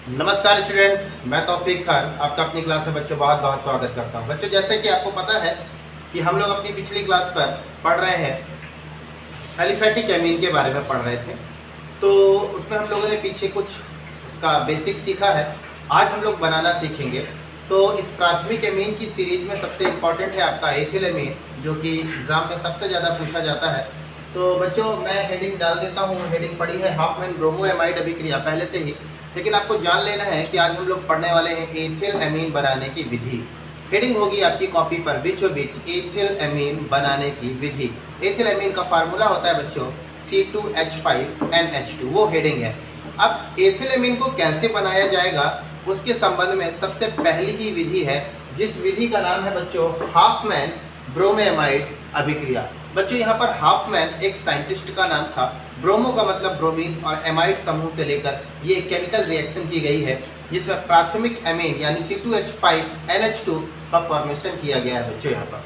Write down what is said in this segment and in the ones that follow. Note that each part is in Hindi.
नमस्कार स्टूडेंट्स, मैं तौफीक खान आपका अपनी क्लास में बच्चों बहुत बहुत स्वागत करता हूं। बच्चों, जैसे कि आपको पता है कि हम लोग अपनी पिछली क्लास पर पढ़ रहे हैं एलिफेटिक एमीन के बारे में पढ़ रहे थे। तो उसमें हम लोगों ने पीछे कुछ उसका बेसिक सीखा है। आज हम लोग बनाना सीखेंगे। तो इस प्राथमिक एमीन की सीरीज में सबसे इम्पॉर्टेंट है आपका एथिल एमीन, जो कि एग्ज़ाम में सबसे ज़्यादा पूछा जाता है। तो बच्चों, मैं हेडिंग डाल देता हूँ। हेडिंग पढ़ी है हॉफमैन ब्रोमोएमाइड अभिक्रिया पहले से ही, लेकिन आपको जान लेना है कि आज हम लोग पढ़ने वाले हैं एथिल एमीन बनाने की विधि। हेडिंग होगी आपकी कॉपी पर बीचों बीच एथिल एमीन बनाने की विधि। एथिल एमीन का फार्मूला होता है बच्चों C2H5NH2, वो हेडिंग है। अब एथिल एमीन को कैसे बनाया जाएगा उसके संबंध में सबसे पहली ही विधि है, जिस विधि का नाम है बच्चों हॉफमैन ब्रोमोएमाइड अभिक्रिया। बच्चों, यहाँ पर हॉफमैन एक साइंटिस्ट का नाम था। ब्रोमो का मतलब ब्रोमीन और एमाइड समूह से लेकर ये एक केमिकल रिएक्शन की गई है, जिसमें प्राथमिक एमीन यानी C2H5NH2 का फॉर्मेशन किया गया है। बच्चों, यहाँ पर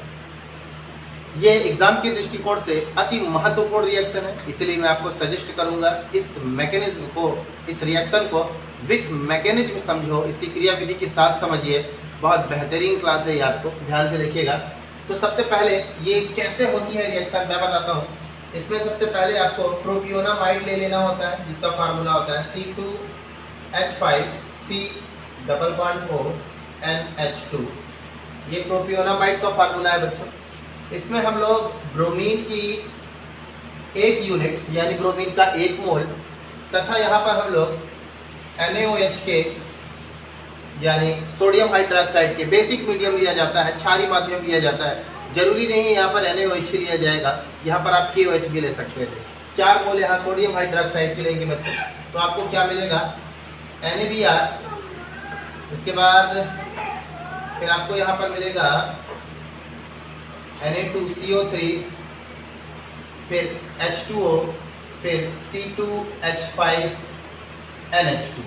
ये एग्जाम के दृष्टिकोण से अति महत्वपूर्ण रिएक्शन है, इसलिए मैं आपको सजेस्ट करूंगा इस मैकेनिज्म को, इस रिएक्शन को विथ मैकेनिज्म समझो, इसकी क्रियाविधि के साथ समझिए। बहुत बेहतरीन क्लास है ये, आपको ध्यान से देखिएगा। तो सबसे पहले ये कैसे होती है रिएक्शन मैं बताता हूँ। इसमें सबसे पहले आपको प्रोपियोनामाइड ले लेना होता है, जिसका फार्मूला होता है C2H5CONH2। ये प्रोपियोनामाइड का फार्मूला है बच्चों। इसमें हम लोग ब्रोमीन की एक यूनिट यानी ब्रोमीन का 1 मोल तथा यहाँ पर हम लोग NaOH के यानी सोडियम हाइड्रोक्साइड के बेसिक मीडियम लिया जाता है, क्षारीय माध्यम लिया जाता है। जरूरी नहीं है यहाँ पर NaOH लिया जाएगा, यहाँ पर आप KOH भी ले सकते थे। 4 मोल यहाँ सोडियम हाइड्रोक्साइड के लेंगे बच्चों, तो आपको क्या मिलेगा NaBr। इसके बाद फिर आपको यहाँ पर मिलेगा Na2CO3, फिर H2O, फिर C2H5NH2।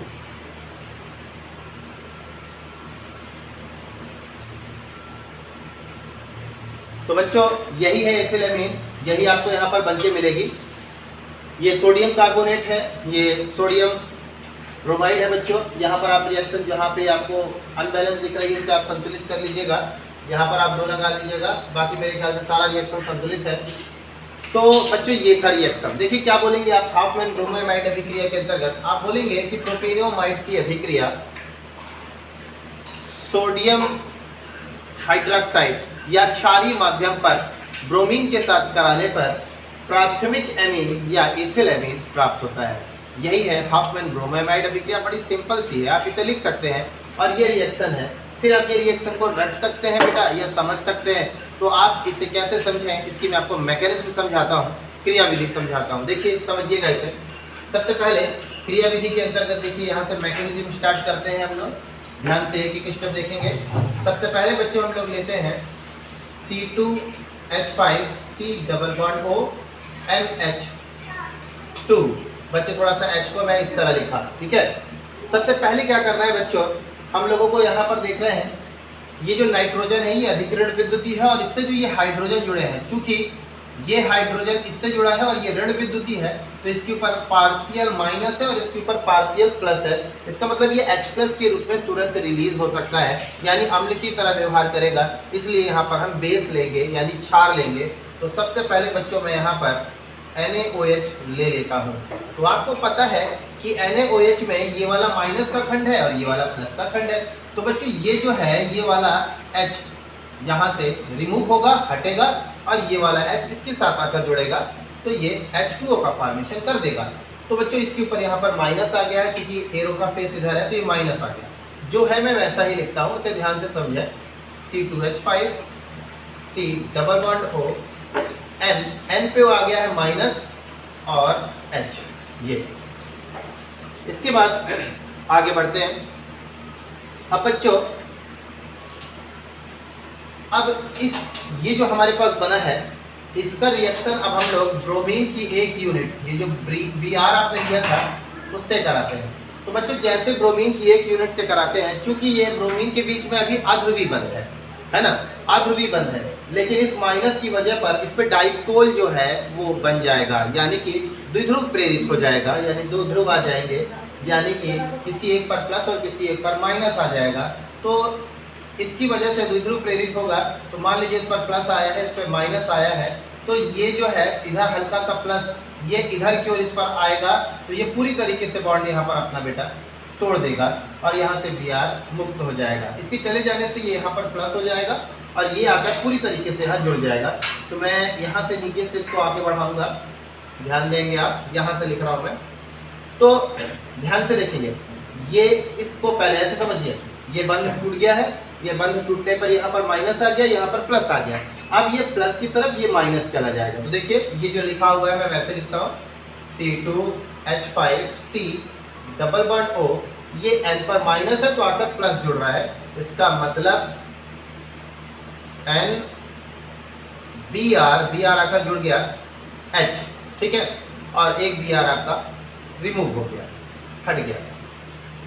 तो बच्चों, यही है एथिल एमीन, यही आपको यहाँ पर बनके मिलेगी। ये सोडियम कार्बोनेट है, ये सोडियम ब्रोमाइड है बच्चों। यहाँ पर आप रिएक्शन जहाँ पे आपको अनबैलेंस दिख रही है उसे आप संतुलित कर लीजिएगा। यहाँ पर आप 2 लगा दीजिएगा, बाकी मेरे ख्याल से सारा रिएक्शन संतुलित है। तो बच्चों, ये था रिएक्शन। देखिए क्या बोलेंगे आप हॉफमैन ब्रोमोएमाइड अभिक्रिया के अंतर्गत आप बोलेंगे कि प्रोपेनोमाइड की अभिक्रिया सोडियम हाइड्रोक्साइड या क्षारीय माध्यम पर ब्रोमीन के साथ कराने पर प्राथमिक एमीन या एथिल एमीन प्राप्त होता है। यही है हॉफमैन ब्रोमोएमाइड अभिक्रिया। बड़ी सिंपल सी है, आप इसे लिख सकते हैं और ये रिएक्शन है। फिर आप ये रिएक्शन को रट सकते हैं बेटा या समझ सकते हैं। तो आप इसे कैसे समझें इसकी मैं आपको मैकेनिज्म समझाता हूँ, क्रियाविधि समझाता हूँ। देखिए समझिएगा इसे। सबसे पहले क्रियाविधि के अंतर्गत देखिए यहाँ से मैकेनिज्म स्टार्ट करते हैं हम लोग। ध्यान से एक एक स्टेप देखेंगे। सबसे पहले बच्चों हम लोग लेते हैं C2H5CONH2। बच्चों, थोड़ा सा H को मैं इस तरह लिखा, ठीक है। सबसे पहले क्या करना है बच्चों, हम लोगों को यहाँ पर देख रहे हैं ये जो नाइट्रोजन है ये अधिकरण विद्युतीय है, और इससे जो ये हाइड्रोजन जुड़े हैं, चूंकि ये हाइड्रोजन इससे जुड़ा है और ये ऋण विद्युतीय है, तो इसके ऊपर पार्शियल माइनस है और इसके ऊपर पार्शियल प्लस है। इसका मतलब ये H+ के रूप में तुरंत रिलीज हो सकता है, यानी अम्ल की तरह व्यवहार करेगा। इसलिए यहाँ पर हम बेस लेंगे यानी क्षार लेंगे। तो सबसे पहले बच्चों मैं यहाँ पर NaOH ले लेता हूँ। तो आपको पता है कि NaOH में ये वाला माइनस का खंड है और ये वाला प्लस का खंड है। तो बच्चों ये जो है ये वाला H यहाँ से रिमूव होगा, हटेगा, और ये वाला H इसके साथ आकर जुड़ेगा, तो ये H2O का फॉर्मेशन कर देगा। तो बच्चों इसके ऊपर यहाँ पर माइनस आ गया है, क्योंकि एरो का फेस इधर है तो ये माइनस आ गया। जो है मैं वैसा ही लिखता हूँ, इसे ध्यान से समझें। C2H5COO N पे आ गया है माइनस और H ये। इसके बाद आगे बढ़ते हैं। अब बच्चों, अब ये जो हमारे पास बना है इसका रिएक्शन अब हम लोग ब्रोमीन की 1 यूनिट, ये जो Br आपने लिया था उससे कराते हैं। तो बच्चों जैसे ब्रोमीन की 1 यूनिट से कराते हैं, क्योंकि ये ब्रोमीन के बीच में अभी अध्रुवी बंध है ना, अध्रुवी बंध है, लेकिन इस माइनस की वजह पर इस पे डाइपोल जो है वो बन जाएगा, यानी कि द्विध्रुव प्रेरित हो जाएगा, यानी दो ध्रुव आ जाएंगे, यानी कि किसी एक पर प्लस और किसी एक पर माइनस आ जाएगा। तो इसकी वजह से द्विध्रुव प्रेरित होगा। तो मान लीजिए इस पर प्लस आया है, इस पर माइनस आया है, तो ये जो है इधर हल्का सा प्लस, ये इधर की ओर इस पर आएगा, तो ये पूरी तरीके से बॉन्ड यहाँ पर अपना बेटा तोड़ देगा और यहाँ से Br मुक्त हो जाएगा। इसके चले जाने से ये यहाँ पर प्लस हो जाएगा और ये आकर पूरी तरीके से यहाँ जुड़ जाएगा। तो मैं यहाँ से नीचे से इसको आगे बढ़ाऊंगा, ध्यान देंगे आप, यहाँ से लिख रहा हूँ मैं। तो ध्यान से देखेंगे, ये इसको पहले ऐसे समझिए, ये बंध टूट गया है, ये बंध टूटने पर यहाँ पर माइनस आ गया, यहाँ पर प्लस आ गया। अब ये प्लस की तरफ ये माइनस चला जाएगा। तो देखिए ये जो लिखा हुआ है मैं वैसे लिखता हूँ, C2H5C डबल बॉन्ड O, ये N पर माइनस है तो आकर प्लस जुड़ रहा है, इसका मतलब Br आकर जुड़ गया H, ठीक है, और एक Br आपका रिमूव हो गया, हट गया।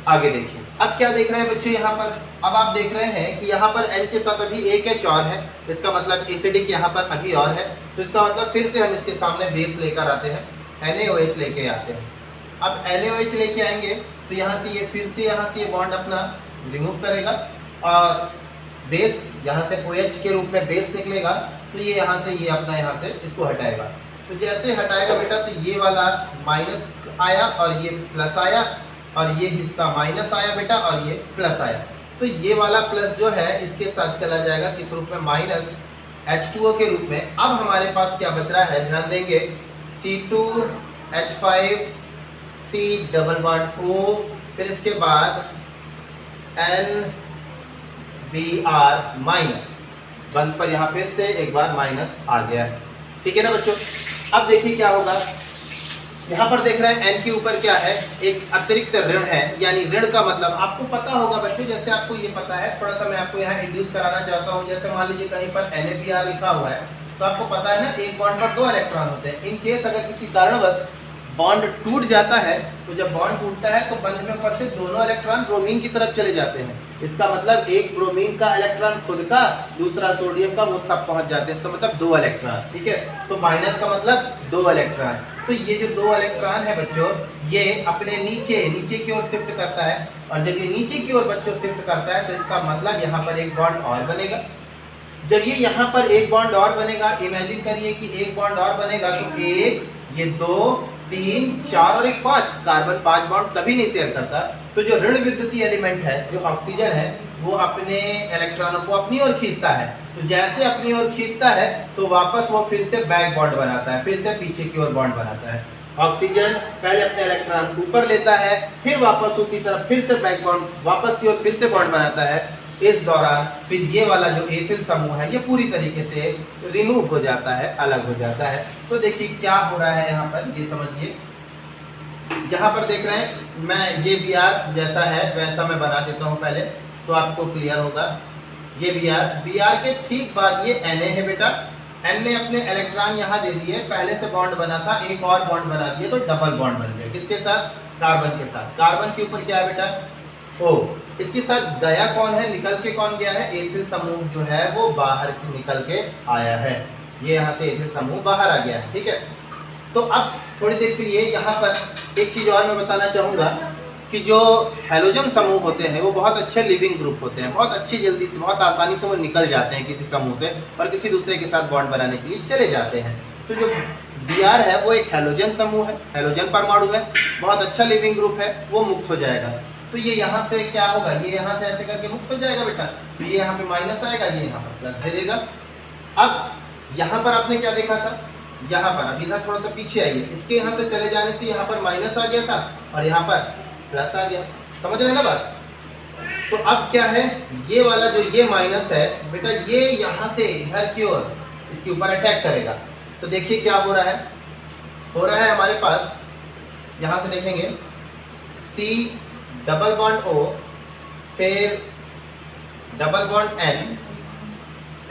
आगे देखिए, अब क्या देख रहे हैं बच्चों यहाँ पर, अब आप देख रहे हैं कि यहाँ पर N के साथ अभी एक H और है, इसका मतलब एसिडिक यहाँ पर अभी और है। तो इसका मतलब फिर से हम इसके सामने बेस लेकर आते हैं, NaOH लेके आते हैं। अब NaOH लेके आएंगे तो यहाँ से ये फिर से यहाँ से ये बॉन्ड अपना रिमूव करेगा और बेस यहाँ से OH के रूप में बेस निकलेगा, तो ये यहाँ से ये अपना यहाँ से इसको हटाएगा। तो जैसे हटाएगा बेटा तो ये वाला माइनस आया और ये प्लस आया और ये हिस्सा माइनस आया बेटा और ये प्लस आया। तो ये वाला प्लस जो है इसके साथ चला जाएगा किस रूप में, माइनस H2O के रूप में। अब हमारे पास क्या बच रहा है, ध्यान देंगे, C2H5C डबल बॉन्ड O, फिर इसके बाद NBr माइनस, बंद पर यहाँ फिर से एक बार माइनस आ गया है, ठीक है ना बच्चों। अब देखिए क्या होगा, यहाँ पर देख रहे हैं N के ऊपर क्या है, एक अतिरिक्त ऋण है, यानी ऋण का मतलब आपको पता होगा बच्चों, जैसे आपको ये पता है, थोड़ा सा मैं आपको यहाँ इंड्यूस कराना चाहता हूँ। जैसे मान लीजिए कहीं पर NaBr लिखा हुआ है, तो आपको पता है ना एक बॉन्ड पर 2 इलेक्ट्रॉन होते हैं। इन केस अगर किसी कारणवश बॉन्ड टूट जाता है, तो जब बॉन्ड टूटता है तो बंध में उपस्थित दोनों इलेक्ट्रॉन ब्रोमीन की तरफ चले जाते हैं। इसका मतलब एक ब्रोमीन का इलेक्ट्रॉन खुद का, दूसरा सोडियम का, वो सब पहुंच जाते हैं। इसका मतलब 2 इलेक्ट्रॉन, ठीक है। तो माइनस का मतलब 2 इलेक्ट्रॉन। तो ये जो 2 इलेक्ट्रॉन है बच्चों, ये अपने नीचे की ओर शिफ्ट करता है, और जब ये नीचे की ओर बच्चों शिफ्ट करता है तो इसका मतलब यहाँ पर एक बॉन्ड और बनेगा। जब ये यहाँ पर एक बॉन्ड और बनेगा, इमेजिन करिए कि एक बॉन्ड और बनेगा, तो एक, ये 2, 3, 4 और एक 5, कार्बन 5 बॉन्ड कभी नहीं शेयर करता। तो जो ऋण विद्युतीय एलिमेंट है, जो ऑक्सीजन है, वो अपने इलेक्ट्रॉनों को अपनी ओर खींचता है। तो जैसे अपनी ओर खींचता है तो वापस वो फिर से बैक बॉन्ड बनाता है, फिर से पीछे की ओर बॉन्ड बनाता है। ऑक्सीजन पहले अपने इलेक्ट्रॉन ऊपर लेता है, फिर वापस उसी तरफ फिर से बैक बॉन्ड, वापस की ओर फिर से बॉन्ड बनाता है। इस दौरान फिर ये वाला जो एथिल समूह है, ये पूरी तरीके से रिमूव हो जाता है, अलग हो जाता है। तो देखिए क्या हो रहा है यहाँ पर, ये समझिए। यहाँ पर देख रहे हैं, मैं ये Br जैसा है वैसा मैं बना देता हूँ पहले, तो आपको क्लियर होगा। ये Br के ठीक बाद ये Na है बेटा। N ने अपने इलेक्ट्रॉन यहाँ दे दिए, पहले से बॉन्ड बना था, एक और बॉन्ड बना दिए, तो डबल बॉन्ड बन गया। किसके साथ? कार्बन के साथ। कार्बन के ऊपर क्या है बेटा? O। इसके साथ गया कौन है, निकल के कौन गया है? एथिल समूह जो है वो बाहर निकल के आया है। ये यहाँ से एथिल समूह बाहर आ गया है, ठीक है। तो अब थोड़ी देर के लिए यहाँ पर एक चीज़ और मैं बताना चाहूँगा कि जो हैलोजन समूह होते हैं वो बहुत अच्छे लिविंग ग्रुप होते हैं, बहुत अच्छी जल्दी से, बहुत आसानी से वो निकल जाते हैं किसी समूह से और किसी दूसरे के साथ बॉन्ड बनाने के लिए चले जाते हैं। तो जो Br है वो एक हैलोजन समूह है, हैलोजन परमाणु है, बहुत अच्छा लिविंग ग्रुप है, वो मुक्त हो जाएगा। तो ये यहाँ से क्या होगा, ये यहाँ से ऐसे करके मुक्त हो जाएगा बेटा। तो ये यहाँ पे माइनस आएगा, ये यहाँ पर प्लस दे देगा। अब यहाँ पर आपने क्या देखा था, यहाँ पर, अब इधर थोड़ा सा पीछे आइए, इसके यहाँ से चले जाने से यहाँ पर माइनस आ गया था और यहाँ पर प्लस आ गया। समझ रहे हैं ना बात? तो अब क्या है, ये वाला जो ये माइनस है बेटा, ये यहाँ से इधर की ओर इसके ऊपर अटैक करेगा। तो देखिए क्या हो रहा है हमारे पास, यहाँ से देखेंगे C डबल बॉन्ड O, फिर डबल बॉन्ड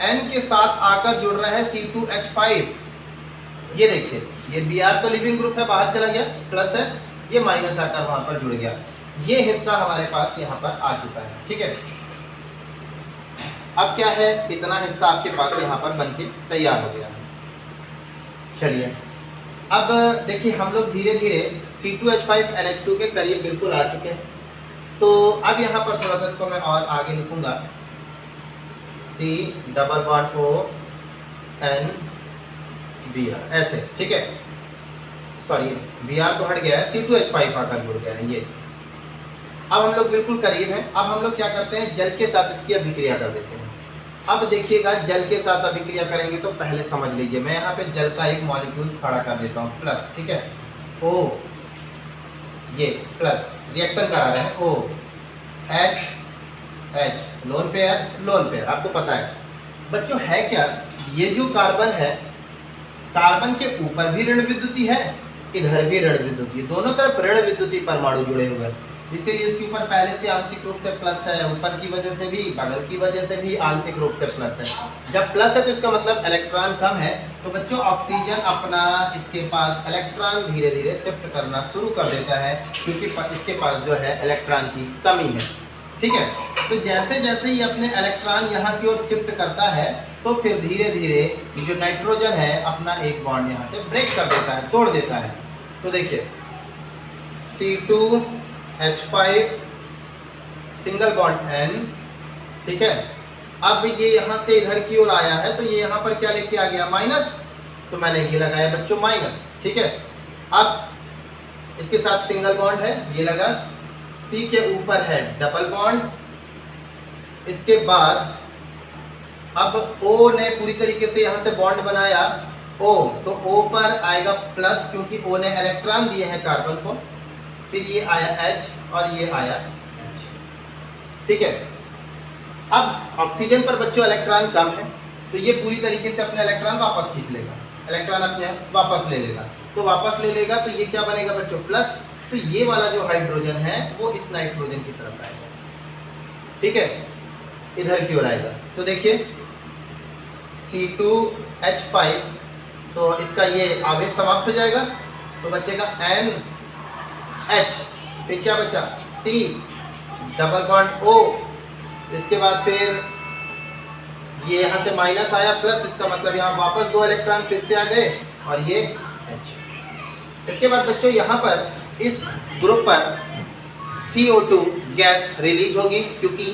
N के साथ आकर जुड़ रहा है C2H5। ये देखिए, ये Br तो लिविंग ग्रुप है, बाहर चला गया, प्लस है, ये माइनस आकर वहां पर जुड़ गया। ये हिस्सा हमारे पास यहाँ पर आ चुका है, ठीक है। अब क्या है, इतना हिस्सा आपके पास यहाँ पर बनके तैयार हो गया है। चलिए अब देखिए हम लोग धीरे धीरे C2H5NH2 के करीब बिल्कुल आ चुके हैं। तो अब यहाँ पर थोड़ा सा इसको मैं और आगे लिखूंगा, C double bond O N Br ऐसे, ठीक है। सॉरी Br तो हट गया है, C2H5 आकर जुड़ गया है ये। अब हम लोग बिल्कुल करीब हैं। अब हम लोग क्या करते हैं, जल के साथ इसकी अभिक्रिया कर देते हैं। अब देखिएगा जल के साथ अभिक्रिया करेंगे तो पहले समझ लीजिए, मैं यहाँ पे जल का एक मॉलिक्यूल्स खड़ा कर देता हूँ प्लस, ठीक है। O ये प्लस रिएक्शन करा रहे हैं, O H लोन पेयर आपको पता है बच्चों है क्या, ये जो कार्बन है, कार्बन के ऊपर भी ऋण विद्युती है, इधर भी ऋण विद्युती, दोनों तरफ ऋण विद्युती परमाणु जुड़े हुए हैं, इसीलिए इसके ऊपर पहले से आंशिक रूप से प्लस है, ऊपर की वजह से भी, बगल की वजह से भी आंशिक रूप से प्लस है। जब प्लस है तो इसका मतलब इलेक्ट्रॉन कम है, तो बच्चों ऑक्सीजन अपना इसके पास इलेक्ट्रॉन धीरे धीरे शिफ्ट करना शुरू कर देता है, क्योंकि इसके पास जो है इलेक्ट्रॉन की कमी है, ठीक है। तो जैसे जैसे ही अपने इलेक्ट्रॉन यहाँ की ओर शिफ्ट करता है, तो फिर धीरे धीरे जो नाइट्रोजन है अपना एक बॉन्ड यहाँ से ब्रेक कर देता है, तोड़ देता है। तो देखिए C2H5 सिंगल बॉन्ड N, ठीक है। अब ये यहाँ से इधर की ओर आया है, तो ये यहाँ पर क्या लेके आ गया, माइनस, तो मैंने ये लगाया बच्चों माइनस, ठीक है। अब इसके साथ सिंगल बॉन्ड है, ये लगा, C के ऊपर है डबल बॉन्ड, इसके बाद अब O ने पूरी तरीके से यहाँ से बॉन्ड बनाया O, तो O पर आएगा प्लस, क्योंकि O ने इलेक्ट्रॉन दिए हैं कार्बन को, फिर ये आया H और ये आया H, ठीक है। अब ऑक्सीजन पर बच्चों इलेक्ट्रॉन कम है, तो ये पूरी तरीके से अपने इलेक्ट्रॉन वापस खींच लेगा, इलेक्ट्रॉन अपने वापस ले लेगा, तो वापस ले लेगा तो ये क्या बनेगा बच्चों, प्लस, तो ये वाला जो हाइड्रोजन है वो इस नाइट्रोजन की तरफ आएगा, ठीक है, इधर की ओर आएगा। तो देखिए C2H5, तो इसका ये आवेश समाप्त हो जाएगा, तो बचेगा NH, फिर क्या बचा C डबल बॉन्ड O, इसके बाद फिर ये यहाँ से माइनस आया प्लस, इसका मतलब यहाँ वापस 2 इलेक्ट्रॉन फिर से आ गए और ये H। इसके बाद बच्चों यहाँ पर इस ग्रुप पर CO2 गैस रिलीज होगी, क्योंकि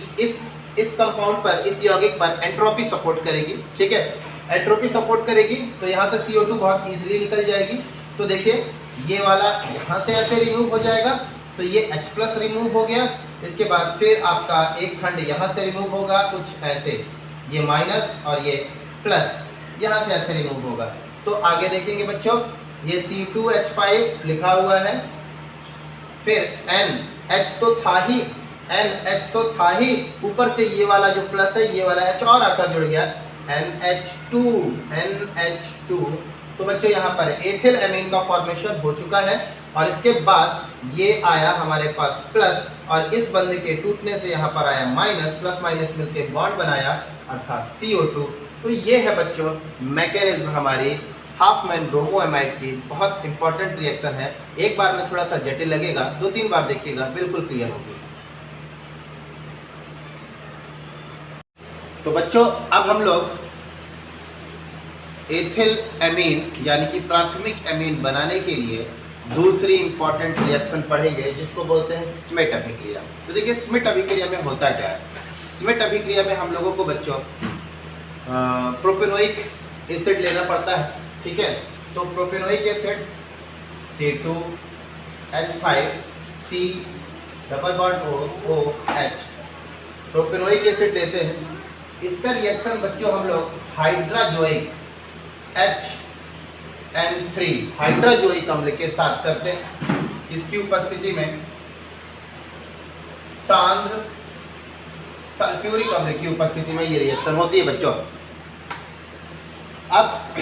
इस कंपाउंड पर, इस यौगिक पर एंट्रोपी सपोर्ट करेगी, ठीक है, एंट्रोपी सपोर्ट करेगी, तो यहाँ से CO2 बहुत इजीली निकल जाएगी। तो देखिए ये वाला यहाँ से ऐसे रिमूव हो जाएगा, तो ये H प्लस रिमूव हो गया, इसके बाद फिर आपका एक खंड यहाँ से रिमूव होगा, कुछ ऐसे, ये माइनस और ये प्लस यहाँ से ऐसे रिमूव होगा। तो आगे देखेंगे बच्चों, ये C2H5 लिखा हुआ है, फिर NH तो था ही, NH तो था ही, ऊपर से ये वाला जो प्लस है, ये वाला H और आकर जुड़ गया, NH2, तो बच्चों यहाँ पर एथिल एमीन का फॉर्मेशन हो चुका है, और इसके बाद ये आया हमारे पास प्लस, और इस बंध के टूटने से यहाँ पर आया माइनस, प्लस माइनस मिलकर बॉन्ड बनाया, अर्थात CO2। तो ये है बच्चों मैकेनिज्म हमारी हाफ मैन ब्रोमोएमाइड की, बहुत इंपॉर्टेंट रिएक्शन है। एक बार में थोड़ा सा जटिल लगेगा, 2-3 बार देखिएगा, बिल्कुल क्लियर होगी। तो बच्चों अब हम लोग एथिल एमीन यानी कि प्राथमिक एमीन बनाने के लिए दूसरी इंपॉर्टेंट रिएक्शन पढ़ेंगे, जिसको बोलते हैं स्मिट अभिक्रिया। तो देखिए स्मिट अभिक्रिया में होता क्या है। स्मिट अभिक्रिया में हम लोगों को बच्चों प्रोपेनोइक एसिड लेना पड़ता है, ठीक है। तो propanoic acid C2H5 C double bond OH, propanoic acid लेते हैं। इसका रिएक्शन बच्चों हम लोग हाइड्राजोइक HN3 हाइड्राजोइक अम्ल के साथ करते हैं। इसकी उपस्थिति में सांद्र सल्फ्यूरिक अम्ल की उपस्थिति में ये रिएक्शन होती है बच्चों। अब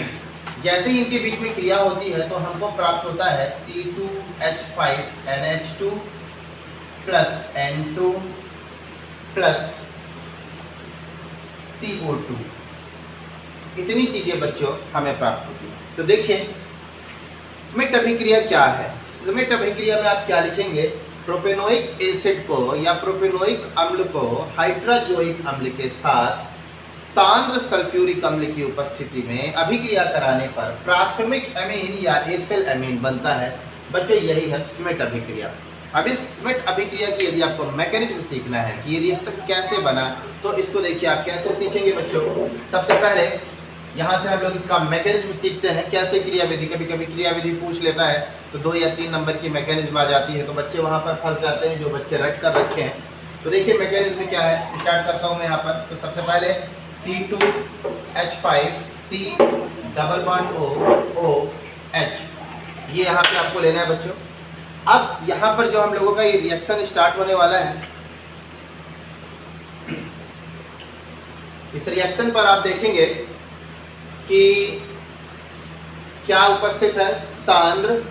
जैसे ही इनके बीच में क्रिया होती है तो हमको प्राप्त होता है C2H5NH2 plus N2 plus CO2, इतनी चीजें बच्चों हमें प्राप्त होती है। तो देखिए स्मिट अभिक्रिया क्या है। स्मिट अभिक्रिया में आप क्या लिखेंगे, प्रोपेनोइक एसिड को या प्रोपेनोइक अम्ल को हाइड्राजोइक अम्ल के साथ सांद्र सल्फ्यूरिक अम्ल की उपस्थिति में अभिक्रिया कराने पर प्राथमिक एमीन या एथिल एमीन बनता है। बच्चों यही है स्मिट अभिक्रिया। अब इस स्मिट अभिक्रिया की यदि आपको मैकेनिज्म सीखना है कि ये रिएक्शन कैसे बना, तो इसको देखिए आप कैसे सीखेंगे बच्चों। सबसे पहले यहाँ से हम लोग इसका मैकेनिज्म सीखते हैं, कैसे क्रियाविधि। कभी कभी क्रियाविधि पूछ लेता है तो 2 या 3 नंबर की मैकेनिज्म आ जाती है, तो बच्चे वहाँ पर फंस जाते हैं जो बच्चे रट कर रखे हैं। तो देखिए मैकेनिज्म क्या है, स्टार्ट करता हूँ मैं यहाँ पर। तो सबसे पहले C2H5C डबल बॉन्ड OH, ये यहाँ पे आपको लेना है बच्चों। अब यहाँ पर जो हम लोगों का ये रिएक्शन स्टार्ट होने वाला है, इस रिएक्शन पर आप देखेंगे कि क्या उपस्थित है, सांद्र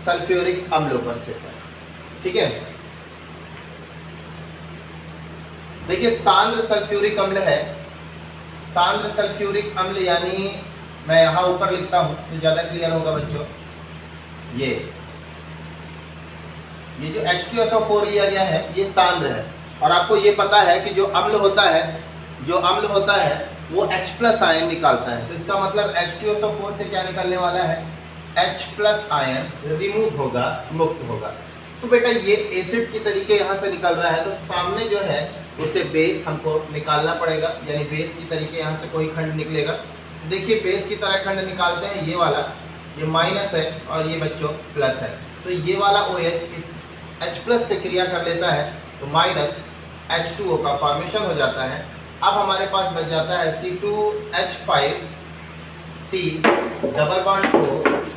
सल्फ्यूरिक अम्ल उपस्थित है। ठीक है, देखिए सांद्र सल्फ्यूरिक अम्ल है। सांद्र सल्फ्यूरिक अम्ल यानी मैं यहाँ ऊपर लिखता हूँ तो ज़्यादा क्लियर होगा बच्चों। ये जो H2SO4 लिया गया है ये सांद्र है, और आपको ये पता है कि जो अम्ल होता है वो H+ आयन निकालता है। तो इसका मतलब H2SO4 से क्या निकलने वाला है, H+ आयन रिमूव होगा, मुक्त होगा। तो बेटा ये एसिड की तरीके यहाँ से निकल रहा है, तो सामने जो है उसे बेस हमको निकालना पड़ेगा, यानी बेस की तरीके यहाँ से कोई खंड निकलेगा। देखिए बेस की तरह खंड निकालते हैं, ये वाला, ये माइनस है और ये बच्चों प्लस है। तो ये वाला OH इस H+ से क्रिया कर लेता है तो माइनस H2O का फॉर्मेशन हो जाता है। अब हमारे पास बच जाता है C2H5C डबल बॉन्ड O,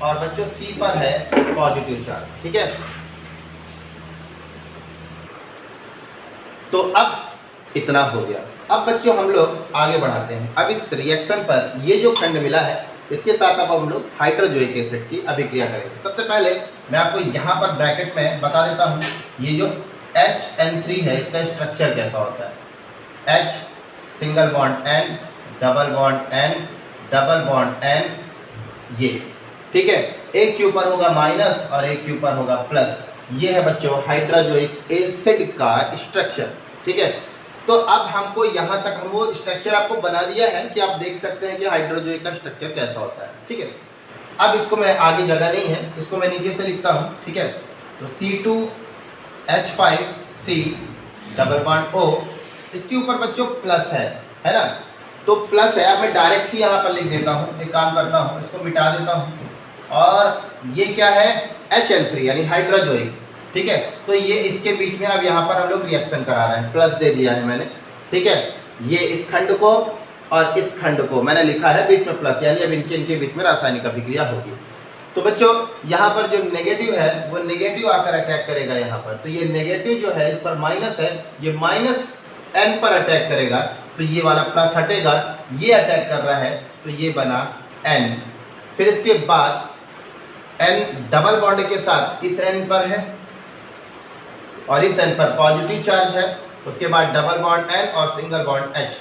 और बच्चों C पर है पॉजिटिव चार्ज। ठीक है, तो अब इतना हो गया। अब बच्चों हम लोग आगे बढ़ाते हैं। अब इस रिएक्शन पर ये जो खंड मिला है इसके साथ अब हम लोग हाइड्रोजोइक एसिड की अभिक्रिया करेंगे। सबसे पहले मैं आपको यहाँ पर ब्रैकेट में बता देता हूँ, ये जो HN3 है इसका स्ट्रक्चर कैसा होता है। H single bond N double bond N double bond N, ये ठीक है। एक के ऊपर होगा माइनस और एक के ऊपर होगा प्लस। ये है बच्चों हाइड्रोजोइक एसिड का स्ट्रक्चर। ठीक है, तो अब हमको यहाँ तक हम वो स्ट्रक्चर आपको बना दिया है कि आप देख सकते हैं कि हाइड्रोजोइक का स्ट्रक्चर कैसा होता है। ठीक है, अब इसको मैं आगे जगह नहीं है, इसको मैं नीचे से लिखता हूँ। ठीक है, तो C2H5C डबल बॉन्ड O, इसके ऊपर बच्चों प्लस है ना, तो प्लस है। अब मैं डायरेक्ट ही यहाँ पर लिख देता हूँ, एक काम करता हूँ इसको मिटा देता हूँ, और ये क्या है HN3 यानी हाइड्रोजोइक। ठीक है, तो ये इसके बीच में अब यहाँ पर हम लोग रिएक्शन करा रहे हैं, प्लस दे दिया है मैंने। ठीक है, ये इस खंड को और इस खंड को मैंने लिखा है बीच में प्लस, यानी अब इनके बीच में रासायनिक अभिक्रिया होगी। तो बच्चों यहाँ पर जो नेगेटिव है वो नेगेटिव आकर अटैक करेगा यहाँ पर, तो ये नेगेटिव जो है इस पर माइनस है, ये माइनस N पर अटैक करेगा, तो ये वाला प्लस हटेगा, ये अटैक कर रहा है तो ये बना N। फिर इसके बाद N डबल बॉन्ड के साथ इस N पर है और इस N पर पॉजिटिव चार्ज है, उसके बाद डबल बॉन्ड N और सिंगल बॉन्ड H।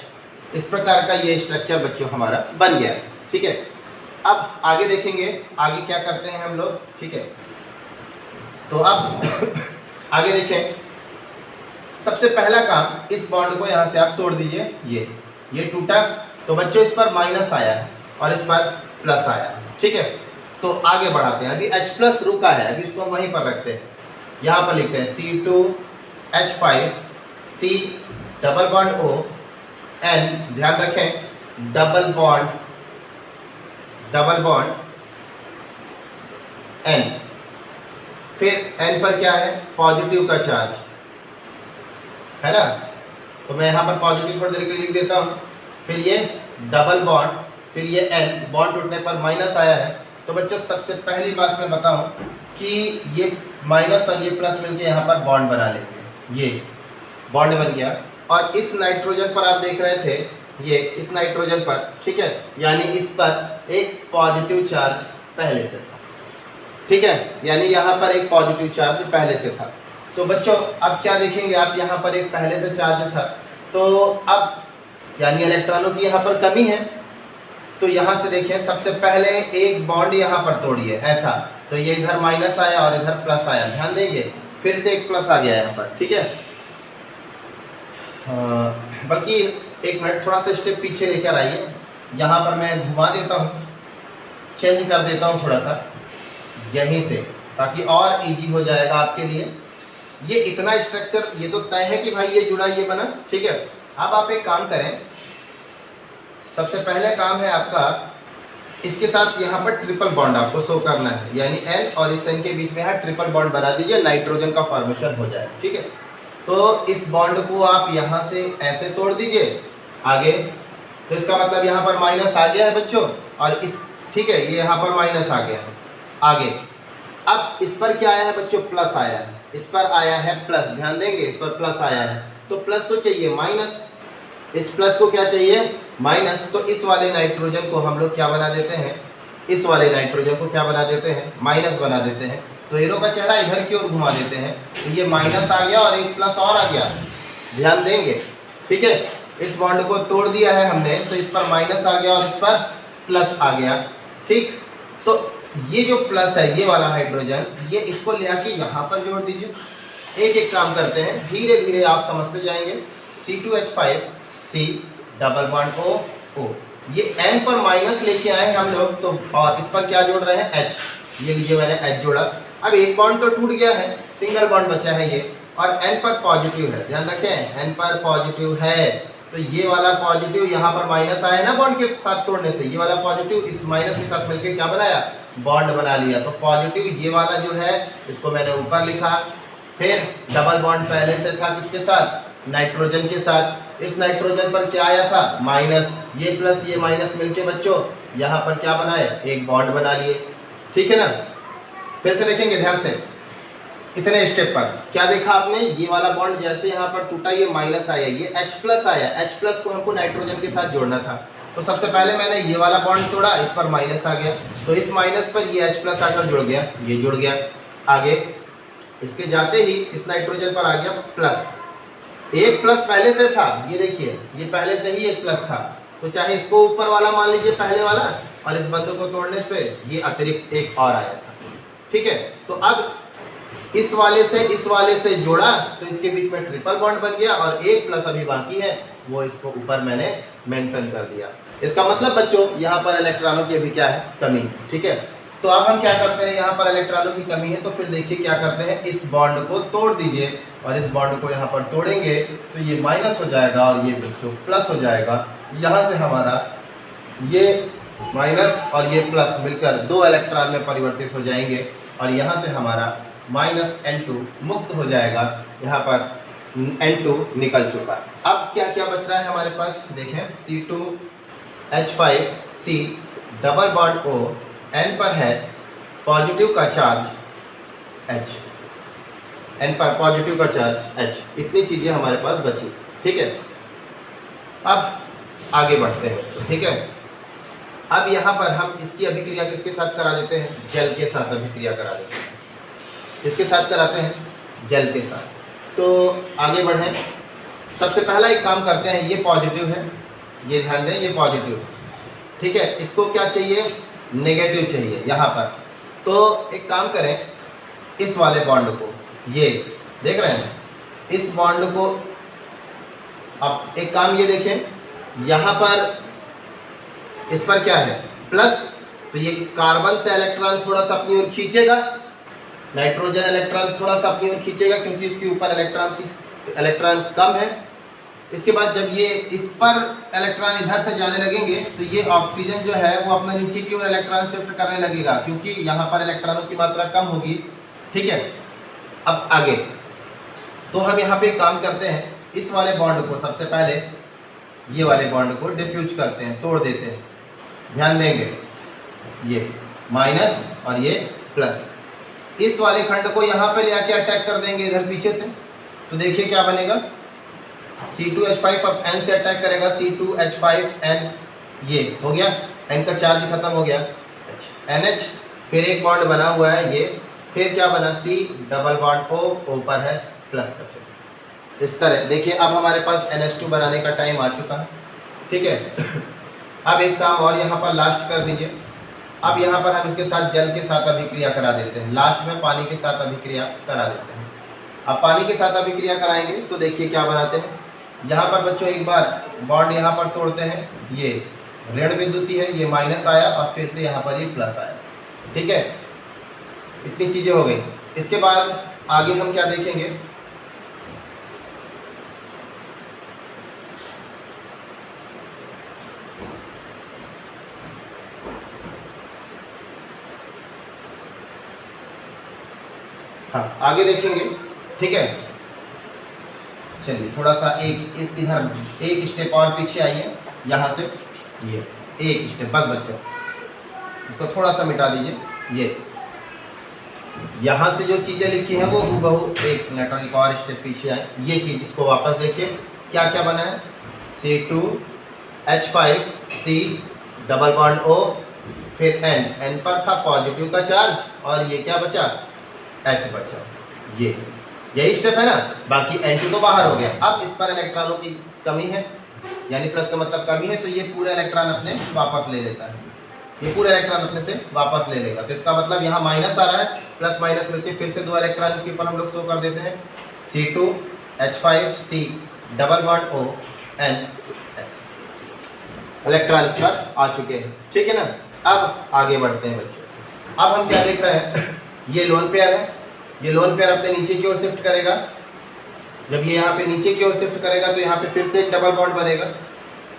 इस प्रकार का ये स्ट्रक्चर बच्चों हमारा बन गया। ठीक है, अब आगे देखेंगे आगे क्या करते हैं हम लोग। ठीक है, तो अब आगे देखें। सबसे पहला काम, इस बॉन्ड को यहाँ से आप तोड़ दीजिए, ये टूटा, तो बच्चों इस पर माइनस आया है और इस पर प्लस आया। ठीक है, तो आगे बढ़ाते हैं। अभी H+ रुका है, अभी इसको हम वहीं पर रखते हैं, यहाँ पर लिखते हैं C2H5C double bond O N, ध्यान रखें डबल बॉन्ड N। फिर N पर क्या है, पॉजिटिव का चार्ज है ना, तो मैं यहाँ पर पॉजिटिव थोड़ी देर के लिए लिख देता हूँ। फिर ये डबल बॉन्ड, फिर ये N, बॉन्ड टूटने पर माइनस आया है। तो बच्चों सबसे पहली बात मैं बताऊँ कि ये माइनस और ये प्लस मिलके यहाँ पर बॉन्ड बना लेंगे, ये बॉन्ड बन गया। और इस नाइट्रोजन पर आप देख रहे थे, ये इस नाइट्रोजन पर, ठीक है, यानी इस पर एक पॉजिटिव चार्ज पहले से था। ठीक है, यानी यहाँ पर एक पॉजिटिव चार्ज पहले से था। तो बच्चों अब क्या देखेंगे आप, यहाँ पर एक पहले से चार्ज था, तो अब यानी इलेक्ट्रॉनों की यहाँ पर कमी है। तो यहाँ से देखें, सबसे पहले एक बॉन्ड यहाँ पर तोड़िए ऐसा, तो ये इधर माइनस आया और इधर प्लस आया, ध्यान देंगे, फिर से एक प्लस आ गया यहाँ पर। ठीक है, बाकी एक मिनट, थोड़ा सा स्टेप पीछे लेकर आइए। यहाँ पर मैं घुमा देता हूँ, चेंज कर देता हूँ थोड़ा सा यहीं से, ताकि और इजी हो जाएगा आपके लिए। ये इतना स्ट्रक्चर ये तो तय है कि भाई ये जुड़ा ये बना, ठीक है। अब आप एक काम करें, सबसे पहले काम है आपका इसके साथ यहाँ पर ट्रिपल बॉन्ड आपको शो करना है, यानी N और इस N के बीच में है ट्रिपल बॉन्ड बना दीजिए, नाइट्रोजन का फॉर्मेशन हो जाए, ठीक है। तो इस बॉन्ड को आप यहाँ से ऐसे तोड़ दीजिए आगे, तो इसका मतलब यहाँ पर माइनस आ गया है बच्चों, और इस ठीक है ये यहाँ पर माइनस आ गया है आगे। अब इस पर क्या आया है बच्चों, प्लस आया है, इस पर आया है प्लस, ध्यान देंगे इस पर प्लस आया है, तो प्लस को चाहिए माइनस, इस प्लस को क्या चाहिए माइनस। तो इस वाले नाइट्रोजन को हम लोग क्या बना देते हैं, इस वाले नाइट्रोजन को क्या बना देते हैं, माइनस बना देते हैं। तो एरो का चेहरा इधर की ओर घुमा देते हैं, तो ये माइनस आ गया और एक प्लस और आ गया, ध्यान देंगे, ठीक है। इस बॉन्ड को तोड़ दिया है हमने, तो इस पर माइनस आ गया और इस पर प्लस आ गया, ठीक। तो ये जो प्लस है ये वाला हाइड्रोजन, ये इसको ले आके यहाँ पर जोड़ दीजिए। एक एक काम करते हैं, धीरे धीरे आप समझते जाएंगे। C2H5C double bond O O, ये N पर माइनस लेके आए हैं हम लोग, तो और इस पर क्या जोड़ रहे हैं H, ये लीजिए मैंने H जोड़ा। अब एक बॉन्ड तो टूट गया है, सिंगल बॉन्ड बचा है ये, और N पर पॉजिटिव है, ध्यान रखें N पर पॉजिटिव है, तो ये वाला पॉजिटिव यहाँ पर माइनस आया ना बॉन्ड के साथ तोड़ने से, ये वाला पॉजिटिव इस माइनस के साथ मिलकर क्या बनाया, बॉन्ड बना लिया। तो पॉजिटिव ये वाला जो है इसको मैंने ऊपर लिखा, फिर डबल बॉन्ड पहले से था किसके साथ, नाइट्रोजन के साथ, इस नाइट्रोजन पर क्या आया था माइनस, ये प्लस ये माइनस मिलके बच्चों यहाँ पर क्या बनाए, एक बॉन्ड बना लिए, ठीक है ना। फिर से देखेंगे ध्यान से, इतने स्टेप पर क्या देखा आपने, ये वाला बॉन्ड जैसे यहाँ पर टूटा ये माइनस आया, ये H प्लस आया, H प्लस को हमको नाइट्रोजन के साथ जोड़ना था, तो सबसे पहले मैंने ये वाला बॉन्ड तोड़ा, इस पर माइनस आ गया, तो इस माइनस पर ये H प्लस आकर जुड़ गया, ये जुड़ गया। आगे इसके जाते ही इस नाइट्रोजन पर आ गया प्लस, एक प्लस पहले से था, ये देखिए ये पहले से ही एक प्लस था, तो चाहे इसको ऊपर वाला मान लीजिए पहले वाला, और इस बंदे को तोड़ने पे ये अतिरिक्त एक और आया था, ठीक है। तो अब इस वाले से जोड़ा, तो इसके बीच में ट्रिपल बॉन्ड बन गया, और एक प्लस अभी बाकी है, वो इसको ऊपर मैंने मेंशन कर दिया। इसका मतलब बच्चों यहाँ पर इलेक्ट्रॉनों की अभी क्या है, कमी, ठीक है। तो अब हम क्या करते हैं, यहाँ पर इलेक्ट्रॉनों की कमी है, तो फिर देखिए क्या करते हैं, इस बॉन्ड को तोड़ दीजिए, और इस बॉन्ड को यहाँ पर तोड़ेंगे तो ये माइनस हो जाएगा और ये बच्चों प्लस हो जाएगा। यहाँ से हमारा ये माइनस और ये प्लस मिलकर दो इलेक्ट्रॉन में परिवर्तित हो जाएंगे, और यहाँ से हमारा माइनस N2 मुक्त हो जाएगा, यहाँ पर N2 निकल चुका। अब क्या क्या बच रहा है हमारे पास, देखें C2H5C double bond O, N पर है पॉजिटिव का चार्ज H, N पर पॉजिटिव का चार्ज H, इतनी चीज़ें हमारे पास बची, ठीक है। अब आगे बढ़ते हैं बच्चों, ठीक है। अब यहाँ पर हम इसकी अभिक्रिया किसके साथ करा देते हैं, जल के साथ अभिक्रिया करा देते हैं, किसके साथ कराते हैं, जल के साथ। तो आगे बढ़ें, सबसे पहला एक काम करते हैं, ये पॉजिटिव है, ये ध्यान दें ये पॉजिटिव, ठीक है। इसको क्या चाहिए, नेगेटिव चाहिए यहाँ पर, तो एक काम करें, इस वाले बॉन्ड को, ये देख रहे हैं इस बॉन्ड को, अब एक काम ये देखें, यहाँ पर इस पर क्या है प्लस, तो ये कार्बन से इलेक्ट्रॉन थोड़ा सा अपनी ओर खींचेगा, नाइट्रोजन इलेक्ट्रॉन थोड़ा सा अपनी ओर खींचेगा, क्योंकि इसके ऊपर इलेक्ट्रॉन कम है। इसके बाद जब ये इस पर इलेक्ट्रॉन इधर से जाने लगेंगे, तो ये ऑक्सीजन जो है वो अपना नीचे की ओर इलेक्ट्रॉन शिफ्ट करने लगेगा, क्योंकि यहाँ पर इलेक्ट्रॉनों की मात्रा कम होगी, ठीक है। अब आगे तो हम यहाँ पे काम करते हैं, इस वाले बॉन्ड को सबसे पहले ये वाले बॉन्ड को डिफ्यूज करते हैं, तोड़ देते हैं, ध्यान देंगे ये माइनस और ये प्लस, इस वाले खंड को यहाँ पे ले आके अटैक कर देंगे इधर पीछे से, तो देखिए क्या बनेगा, C2H5 अब N से अटैक करेगा, C2H5N, ये हो गया, N का चार्ज खत्म हो गया, NH, फिर एक बॉन्ड बना हुआ है ये, फिर क्या बना, C डबल बॉन्ड O, ऊपर है प्लस का चिन्ह। इस तरह देखिए अब हमारे पास NH2 बनाने का टाइम आ चुका है, ठीक है। अब एक काम और यहाँ पर लास्ट कर दीजिए, अब यहाँ पर हम इसके साथ जल के साथ अभिक्रिया करा देते हैं, लास्ट में पानी के साथ अभिक्रिया करा देते हैं। अब पानी के साथ अभिक्रिया कराएंगे तो देखिए क्या बनाते हैं, यहाँ पर बच्चों एक बार बॉन्ड यहाँ पर तोड़ते हैं, ये ऋण विद्युती है, ये माइनस आया और फिर से यहाँ पर ये प्लस आया। ठीक है, इतनी चीज़ें हो गई। इसके बाद आगे हम क्या देखेंगे, हाँ आगे देखेंगे। ठीक है, चलिए थोड़ा सा एक इधर एक स्टेप और पीछे आइए, यहाँ से ये एक स्टेप बस बच्चों, इसको थोड़ा सा मिटा दीजिए। ये यहाँ से जो चीज़ें लिखी हैं वो हूबहू, एक मिनट और एक और स्टेप पीछे आए, ये चीज़ इसको वापस देखिए क्या क्या बना है, C2H5C डबल बॉन्ड O, फिर N पर था पॉजिटिव का चार्ज और ये क्या बचा, H बचा। ये यही स्टेप है ना, बाकी N2 तो बाहर हो गया। अब इस पर इलेक्ट्रॉनों की कमी है, यानी प्लस का मतलब कमी है, तो ये पूरा इलेक्ट्रॉन अपने वापस ले लेता है, ये पूरा इलेक्ट्रॉन अपने से वापस ले लेगा। तो इसका मतलब यहाँ माइनस आ रहा है, प्लस माइनस मिलके फिर से 2 इलेक्ट्रॉन इसके ऊपर हम लोग शो कर देते हैं, C2H5C double bond O N S, electron इस पर आ चुके हैं। ठीक है ना, अब आगे बढ़ते हैं बच्चों। अब हम क्या देख रहे हैं, ये लोन पेयर है, ये लोन पेयर अपने नीचे की ओर शिफ्ट करेगा। जब ये यहाँ पे नीचे की ओर शिफ्ट करेगा तो यहाँ पे फिर से एक डबल बॉन्ड बनेगा,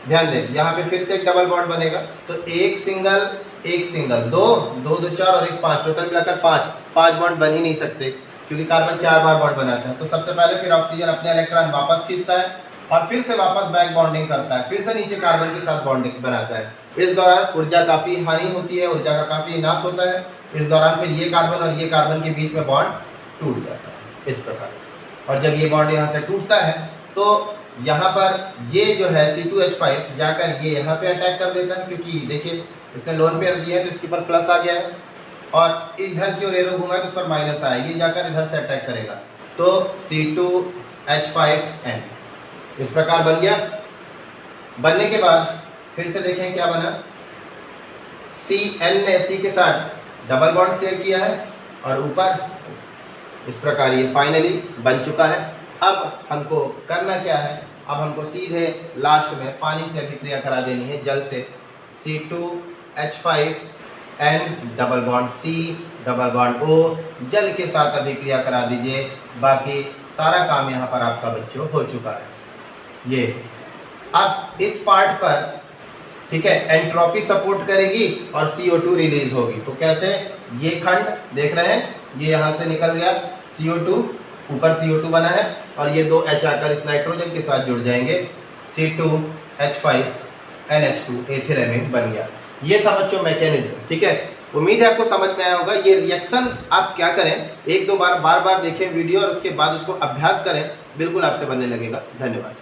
ध्यान दें, यहाँ पे फिर से एक डबल बॉन्ड बनेगा। तो एक सिंगल, दो दो दो 4 और एक 5, टोटल मिलाकर 5 बॉन्ड बन ही नहीं सकते क्योंकि कार्बन 4 बार बॉन्ड बनाता है। तो सबसे पहले फिर ऑक्सीजन अपने इलेक्ट्रॉन वापस खींचता है और फिर से वापस बैक बॉन्डिंग करता है, फिर से नीचे कार्बन के साथ बॉन्डिंग बनाता है। इस दौरान ऊर्जा काफ़ी हानि होती है, ऊर्जा का काफ़ी नाश होता है। इस दौरान फिर ये कार्बन और ये कार्बन के बीच में बॉन्ड टूट जाता है इस प्रकार। और जब ये बॉन्ड यहाँ से टूटता है तो यहाँ पर ये जो है C2H5 जाकर ये यहाँ पे अटैक कर देता है, क्योंकि देखिए इसने लोन पेयर दिया है तो इसके ऊपर प्लस आ गया है और इधर की ओर एरो घुमा है तो उस पर माइनस आया, ये जाकर इधर से अटैक करेगा। तो C2H5N इस प्रकार बन गया। बनने के बाद फिर से देखें क्या बना, CN ने C के साथ डबल बॉन्ड शेयर किया है और ऊपर इस प्रकार ये फाइनली बन चुका है। अब हमको करना क्या है, अब हमको सीधे लास्ट में पानी से अभिक्रिया करा देनी है, जल से। C2H5N double bond C double bond O, जल के साथ अभिक्रिया करा दीजिए। बाकी सारा काम यहाँ पर आपका बच्चों हो चुका है। ये अब इस पार्ट पर ठीक है एंट्रोपी सपोर्ट करेगी और CO2 रिलीज होगी। तो कैसे, ये खंड देख रहे हैं, ये यहाँ से निकल गया CO2, ऊपर CO2 बना है और ये 2 H आकर इस नाइट्रोजन के साथ जुड़ जाएंगे, C2H5NH2 एथिलेमिन बन गया। ये था बच्चों मैकेनिज्म। ठीक है, उम्मीद है आपको समझ में आया होगा। ये रिएक्शन आप क्या करें, 1-2 बार बार देखें वीडियो और उसके बाद उसको अभ्यास करें, बिल्कुल आपसे बनने लगेगा। धन्यवाद।